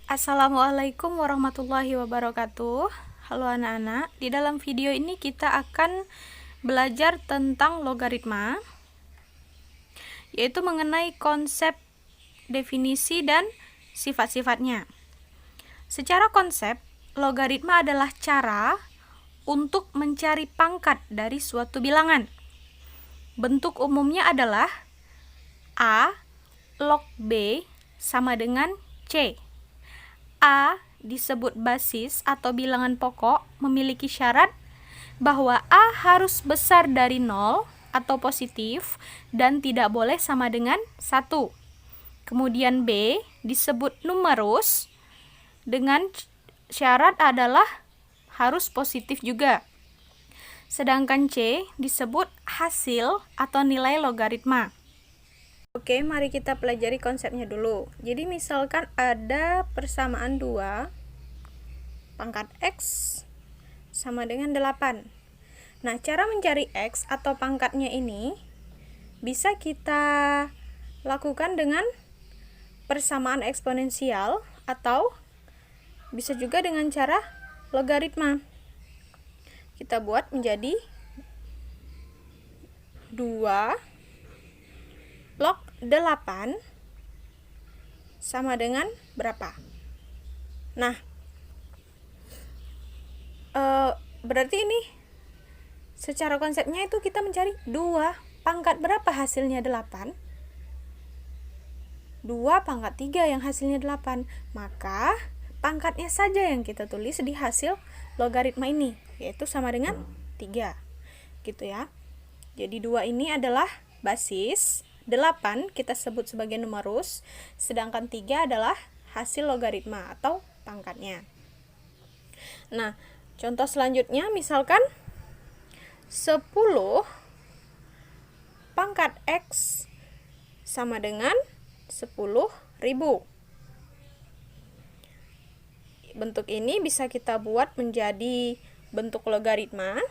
Assalamualaikum warahmatullahi wabarakatuh. Halo anak-anak, di dalam video ini kita akan belajar tentang logaritma, yaitu mengenai konsep, definisi, dan sifat-sifatnya. Secara konsep, logaritma adalah cara untuk mencari pangkat dari suatu bilangan. Bentuk umumnya adalah A log B sama dengan C. A disebut basis atau bilangan pokok memiliki syarat bahwa A harus besar dari 0 atau positif dan tidak boleh sama dengan 1. Kemudian B disebut numerus dengan syarat adalah harus positif juga. Sedangkan C disebut hasil atau nilai logaritma. Oke, mari kita pelajari konsepnya dulu. Jadi misalkan ada persamaan 2 pangkat X sama dengan 8. Nah, cara mencari X atau pangkatnya ini bisa kita lakukan dengan persamaan eksponensial atau bisa juga dengan cara logaritma. Kita buat menjadi 2 log 8 sama dengan berapa? Nah, berarti ini secara konsepnya itu kita mencari 2 pangkat berapa hasilnya 8? 2 pangkat 3 yang hasilnya 8. Maka pangkatnya saja yang kita tulis di hasil logaritma ini, yaitu sama dengan 3. Gitu ya. Jadi 2 ini adalah basis, 8 kita sebut sebagai numerus, sedangkan 3 adalah hasil logaritma atau pangkatnya. Nah, contoh selanjutnya misalkan 10 pangkat X sama dengan 10.000. Bentuk ini bisa kita buat menjadi bentuk logaritma.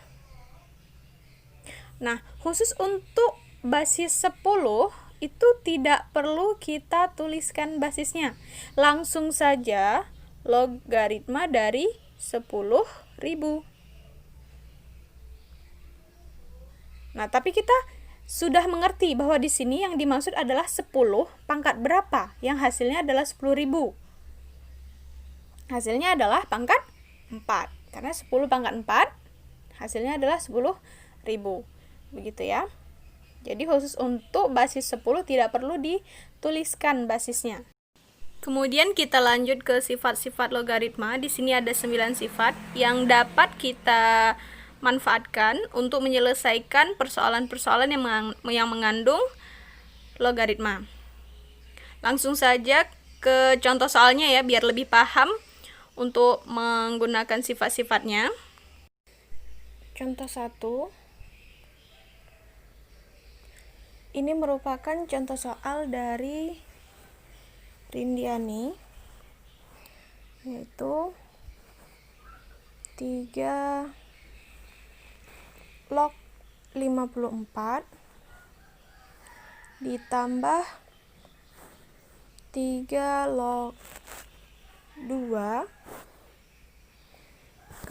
Nah, khusus untuk basis 10 itu tidak perlu kita tuliskan basisnya. Langsung saja logaritma dari 10.000. Nah, tapi kita sudah mengerti bahwa di sini yang dimaksud adalah 10 pangkat berapa yang hasilnya adalah 10.000. Hasilnya adalah pangkat 4. Karena 10 pangkat 4 hasilnya adalah 10.000. Begitu ya. Jadi khusus untuk basis 10 tidak perlu dituliskan basisnya. Kemudian kita lanjut ke sifat-sifat logaritma. Di sini ada 9 sifat yang dapat kita manfaatkan untuk menyelesaikan persoalan-persoalan yang mengandung logaritma. Langsung saja ke contoh soalnya ya, biar lebih paham untuk menggunakan sifat-sifatnya. Contoh 1. Ini merupakan contoh soal dari Rindiani, yaitu 3 log 54 ditambah 3 log 2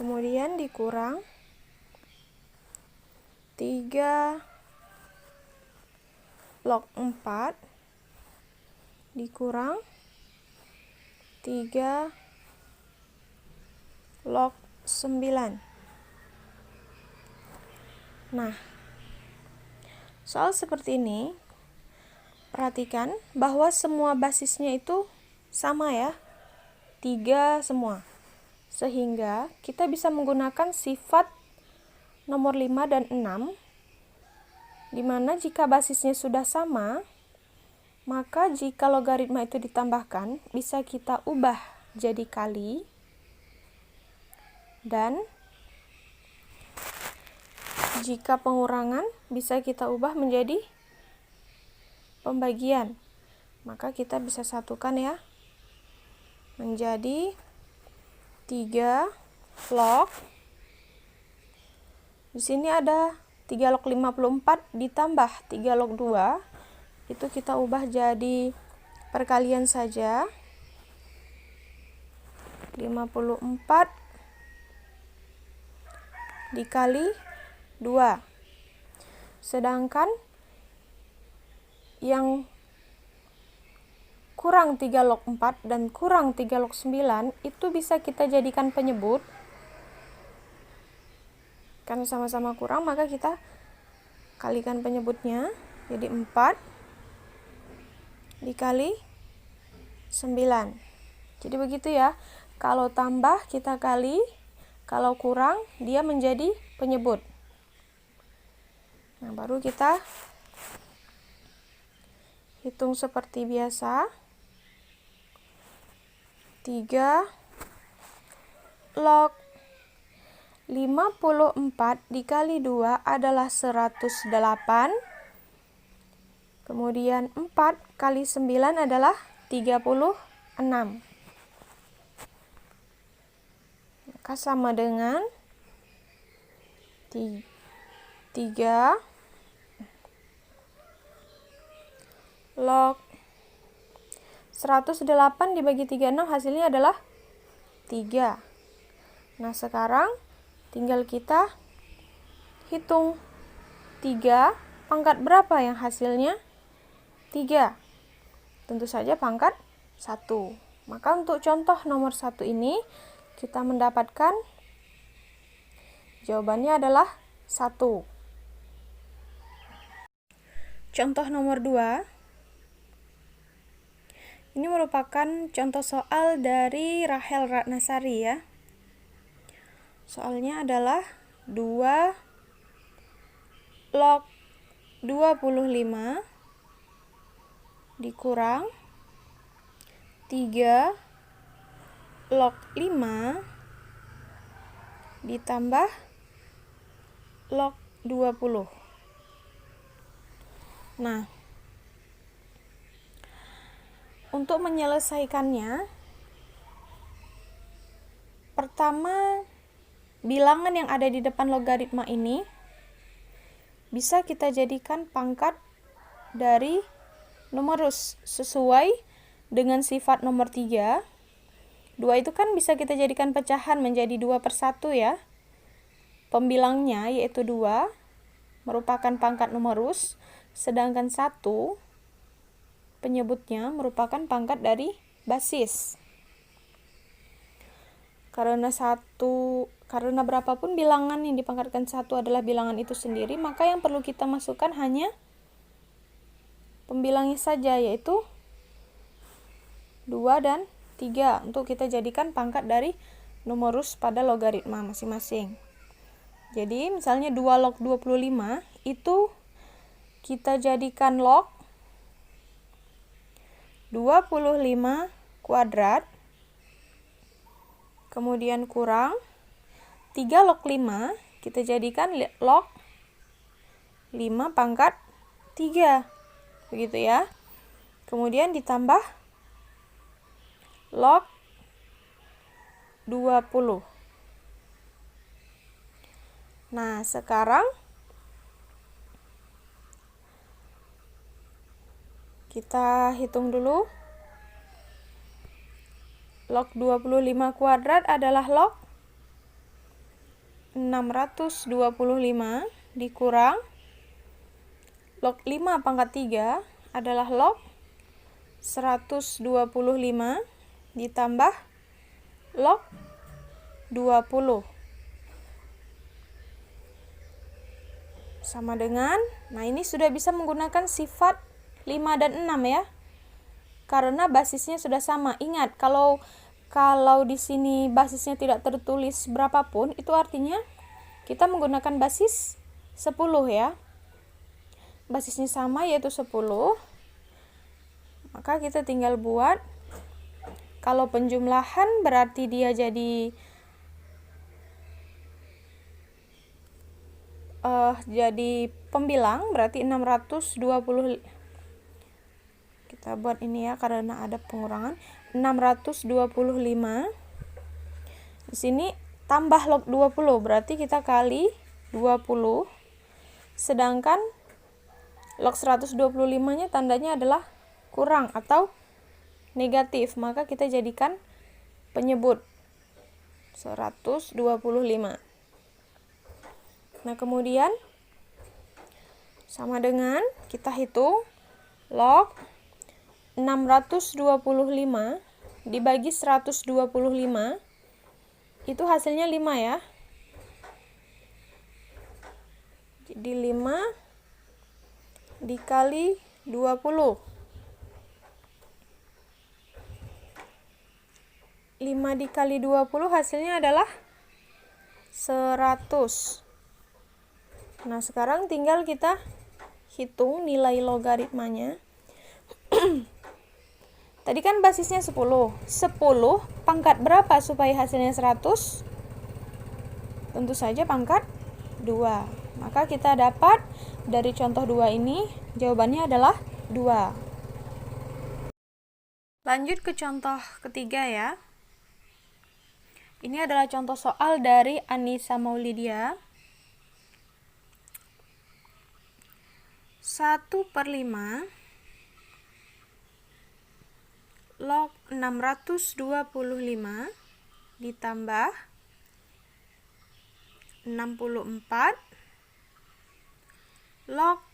kemudian dikurang 3 log 4 dikurang 3 log 9. Nah, soal seperti ini perhatikan bahwa semua basisnya itu sama ya, 3 semua. Sehingga kita bisa menggunakan sifat nomor 5 dan 6, di mana jika basisnya sudah sama, maka jika logaritma itu ditambahkan, bisa kita ubah jadi kali, dan jika pengurangan, bisa kita ubah menjadi pembagian. Maka kita bisa satukan ya, menjadi 3 log. Di sini ada 3 log 54 ditambah 3 log 2, itu kita ubah jadi perkalian saja. 54 dikali 2. Sedangkan yang kurang 3 log 4 dan kurang 3 log 9 itu bisa kita jadikan penyebut. Karena sama-sama kurang, maka kita kalikan penyebutnya. Jadi 4 dikali 9. Jadi begitu ya. Kalau tambah kita kali, kalau kurang dia menjadi penyebut. Nah, baru kita hitung seperti biasa. 3 log 54 dikali 2 adalah 108. Kemudian 4 kali 9 adalah 36. Maka sama dengan 3 log 108 dibagi 36 hasilnya adalah 3. Nah, sekarang tinggal kita hitung 3 pangkat berapa yang hasilnya 3. Tentu saja pangkat 1. Maka untuk contoh nomor 1 ini kita mendapatkan jawabannya adalah 1. Contoh nomor 2. Ini merupakan contoh soal dari Rahel Ratnasari ya. Soalnya adalah 2 log 25 dikurang 3 log 5 ditambah log 20. Nah, untuk menyelesaikannya, pertama bilangan yang ada di depan logaritma ini bisa kita jadikan pangkat dari numerus sesuai dengan sifat nomor 3. 2 itu kan bisa kita jadikan pecahan menjadi 2/1 ya. Pembilangnya yaitu 2 merupakan pangkat numerus, sedangkan 1 penyebutnya merupakan pangkat dari basis. Karena berapapun bilangan yang dipangkatkan 1 adalah bilangan itu sendiri, maka yang perlu kita masukkan hanya pembilangnya saja, yaitu 2 dan 3 untuk kita jadikan pangkat dari numerus pada logaritma masing-masing. Jadi misalnya 2 log 25 itu kita jadikan log 25 kuadrat, kemudian kurang 3 log 5 kita jadikan log 5 pangkat 3. Begitu ya. Kemudian ditambah log 20. Nah, sekarang kita hitung dulu. Log 25 kuadrat adalah log 625 dikurang log 5 pangkat 3 adalah log 125 ditambah log 20. Sama dengan, nah ini sudah bisa menggunakan sifat 5 dan 6 ya. Karena basisnya sudah sama. Ingat, kalau di sini basisnya tidak tertulis berapapun, itu artinya kita menggunakan basis 10 ya. Basisnya sama yaitu 10. Maka kita tinggal buat, kalau penjumlahan berarti dia jadi pembilang, berarti 620. Kita buat ini ya karena ada pengurangan. 625. Di sini tambah log 20, berarti kita kali 20. Sedangkan log 125-nya tandanya adalah kurang atau negatif, maka kita jadikan penyebut. 125. Nah, kemudian sama dengan kita hitung log 625 dibagi 125, itu hasilnya 5 ya. Jadi 5 dikali 20. 5 dikali 20 hasilnya adalah 100. Nah, sekarang tinggal kita hitung nilai logaritmanya. Tadi kan basisnya 10. 10 pangkat berapa supaya hasilnya 100? Tentu saja pangkat 2. Maka kita dapat dari contoh 2 ini, jawabannya adalah 2. Lanjut ke contoh ketiga ya. Ini adalah contoh soal dari Anissa Maulidia. 1/5 log 625 ditambah 64 log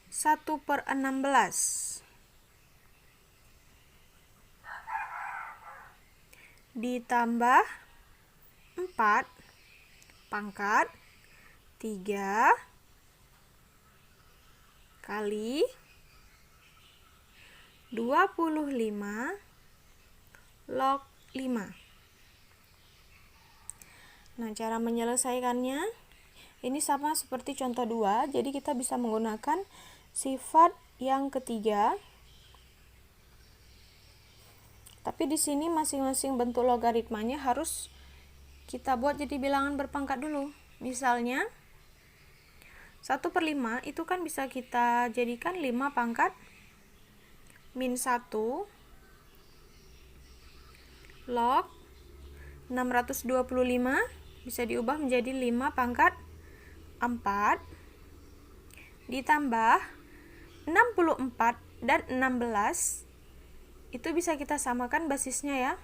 1/16 ditambah 4 pangkat 3 kali 25 log 5. Nah, cara menyelesaikannya ini sama seperti contoh 2, jadi kita bisa menggunakan sifat yang ketiga. Tapi di sini masing-masing bentuk logaritmanya harus kita buat jadi bilangan berpangkat dulu. Misalnya 1/5 itu kan bisa kita jadikan 5 pangkat min 1 log 625 bisa diubah menjadi 5 pangkat 4 ditambah 64 dan 16 itu bisa kita samakan basisnya ya.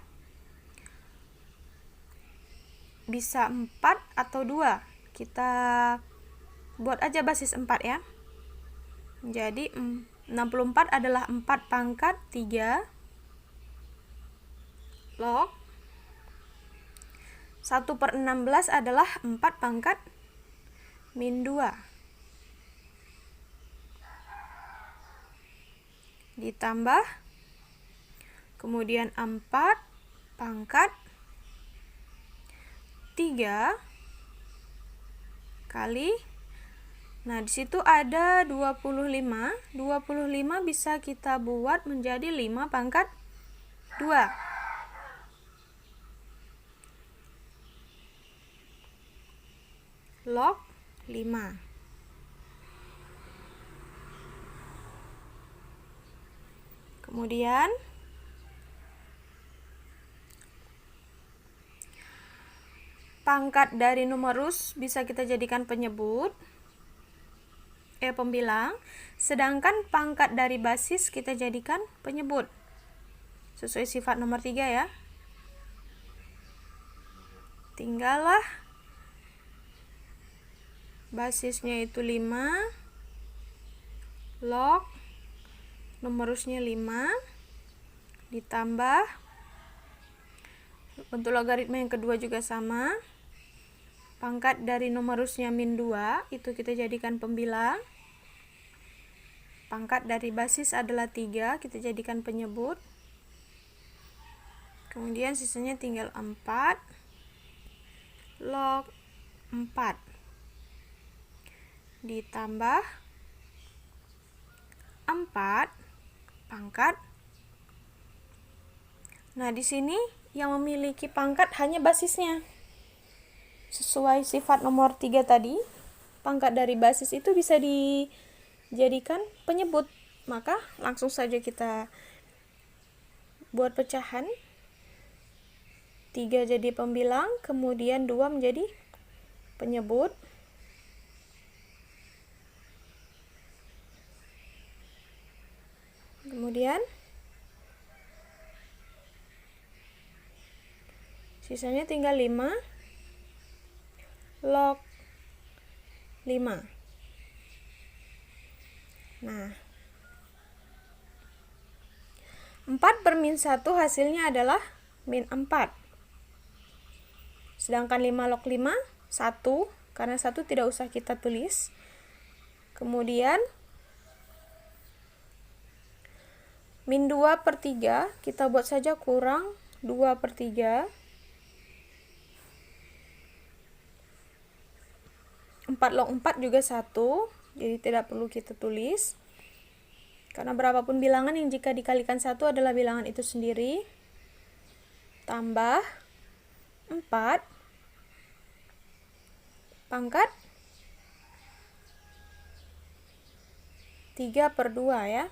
Bisa 4 atau 2. Kita buat aja basis 4 ya. Jadi 64 adalah 4 pangkat 3 log 1/16 adalah 4 pangkat min 2 ditambah kemudian 4 pangkat 3 kali, nah disitu ada 25. 25 bisa kita buat menjadi 5 pangkat 2 log 5. Kemudian pangkat dari numerus bisa kita jadikan penyebut, pembilang, sedangkan pangkat dari basis kita jadikan penyebut. Sesuai sifat nomor 3 ya. Tinggallah basisnya itu 5 log numerusnya 5 ditambah bentuk logaritma yang kedua juga sama. Pangkat dari numerusnya min 2 itu kita jadikan pembilang. Pangkat dari basis adalah 3, kita jadikan penyebut. Kemudian sisanya tinggal 4 log 4 ditambah 4 pangkat. Nah, di sini yang memiliki pangkat hanya basisnya. Sesuai sifat nomor 3 tadi, pangkat dari basis itu bisa dijadikan penyebut. Maka langsung saja kita buat pecahan. 3 jadi pembilang, kemudian 2 menjadi penyebut. Kemudian Sisanya tinggal 5 log 5. Nah, 4 per min 1 hasilnya adalah min 4. Sedangkan 5 log 5, 1. Karena 1 tidak usah kita tulis. Kemudian, min 2 per 3, kita buat saja kurang 2 per 3. 4 log 4 juga 1, jadi tidak perlu kita tulis. Karena berapapun bilangan yang jika dikalikan 1 adalah bilangan itu sendiri. Tambah 4 pangkat 3 per 2 ya.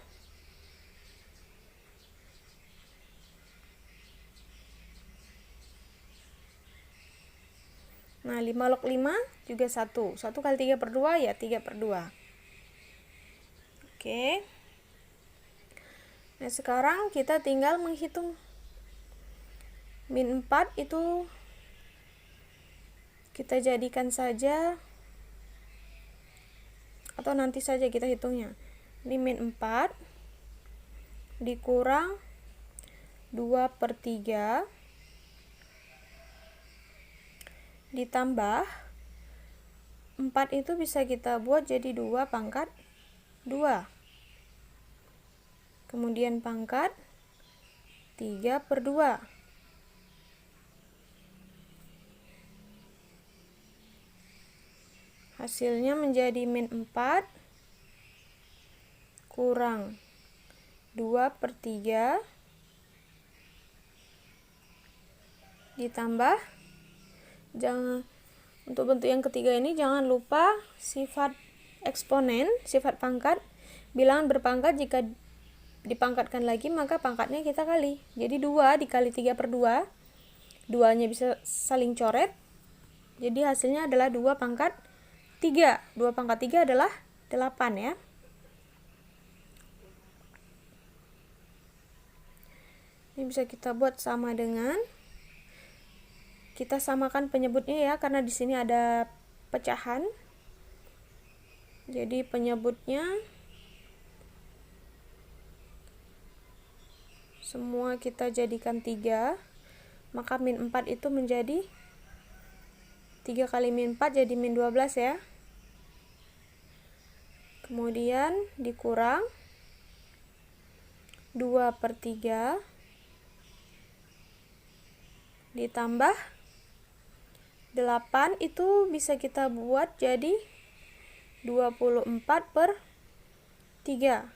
Nah, 5 log 5 juga 1. 1 kali 3 per 2 ya 3 per 2. Oke. Nah, sekarang kita tinggal menghitung. Min 4 itu kita jadikan saja, atau nanti saja kita hitungnya. Ini min 4 dikurang 2 per 3 ditambah 4 itu bisa kita buat jadi 2 pangkat 2. Kemudian pangkat 3 per 2. Hasilnya menjadi min 4 kurang 2 per 3 ditambah, untuk bentuk yang ketiga ini jangan lupa sifat eksponen, sifat pangkat. Bilangan berpangkat jika dipangkatkan lagi maka pangkatnya kita kali. Jadi 2 dikali 3 per 2. 2-nya bisa saling coret. Jadi hasilnya adalah 2 pangkat 3. 2 pangkat 3 adalah 8 ya. Ini bisa kita buat sama dengan, kita samakan penyebutnya ya, karena di sini ada pecahan. Jadi penyebutnya semua kita jadikan 3, maka min 4 itu menjadi 3 kali min 4 jadi min 12 ya. Kemudian dikurang 2 per 3 ditambah 8 itu bisa kita buat jadi 24 per 3.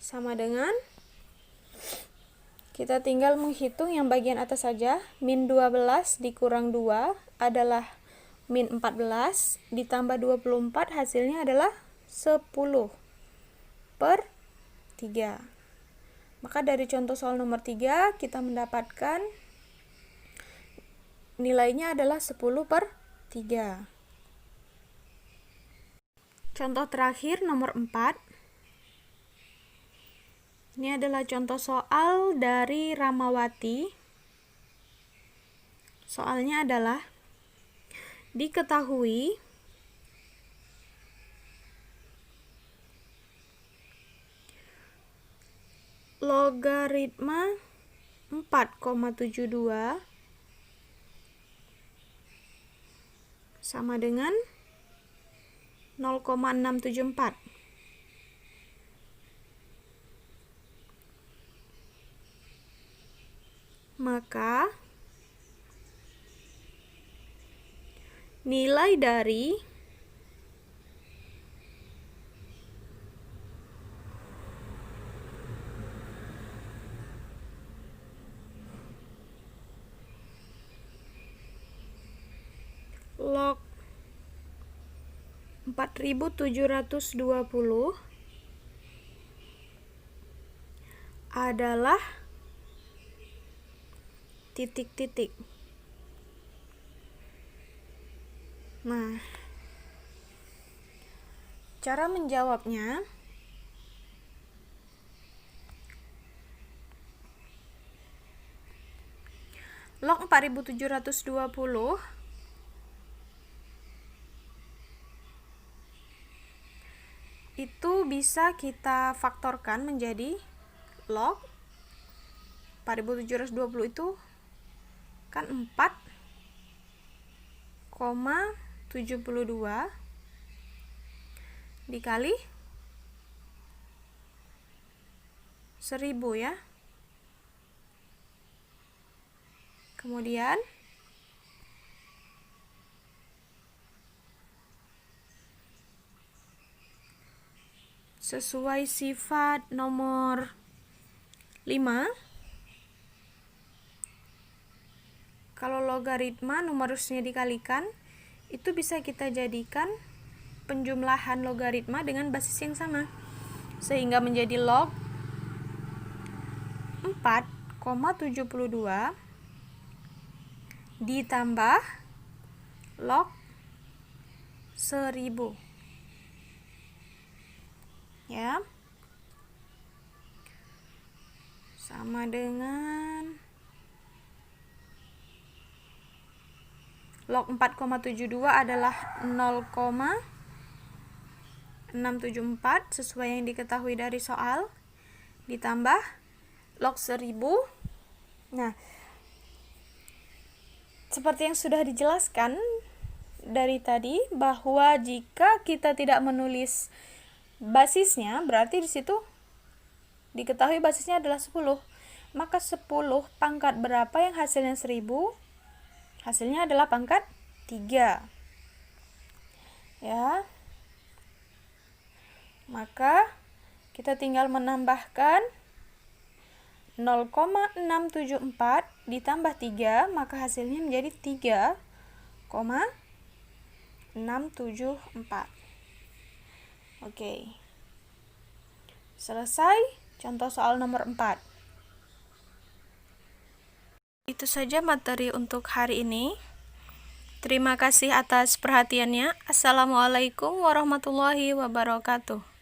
Sama dengan, kita tinggal menghitung yang bagian atas saja. Min 12 dikurang 2 adalah min 14 ditambah 24 hasilnya adalah 10 per 3. Maka dari contoh soal nomor 3 kita mendapatkan nilainya adalah 10 per 3. Contoh terakhir nomor 4. Ini adalah contoh soal dari Ramawati. Soalnya adalah, diketahui logaritma 4,72 sama dengan 0,674. Maka nilai dari log 4720 adalah titik-titik. Nah, cara menjawabnya, Log 4720 itu bisa kita faktorkan menjadi log 4720 itu kan 4,72 dikali 1000 ya. Kemudian sesuai sifat nomor 5, kalau logaritma numerusnya dikalikan, itu bisa kita jadikan penjumlahan logaritma dengan basis yang sama, sehingga menjadi log 4,72 ditambah log 1000 ya, sama dengan log 4,72 adalah 0,674 sesuai yang diketahui dari soal, ditambah log 1000. Nah, seperti yang sudah dijelaskan dari tadi, bahwa jika kita tidak menulis basisnya, berarti di situ diketahui basisnya adalah 10. Maka 10 pangkat berapa yang hasilnya 1000? Hasilnya adalah pangkat 3. Ya. Maka kita tinggal menambahkan 0,674 ditambah 3, maka hasilnya menjadi 3,674. Oke. Selesai contoh soal nomor 4. Itu saja materi untuk hari ini. Terima kasih atas perhatiannya. Assalamualaikum warahmatullahi wabarakatuh.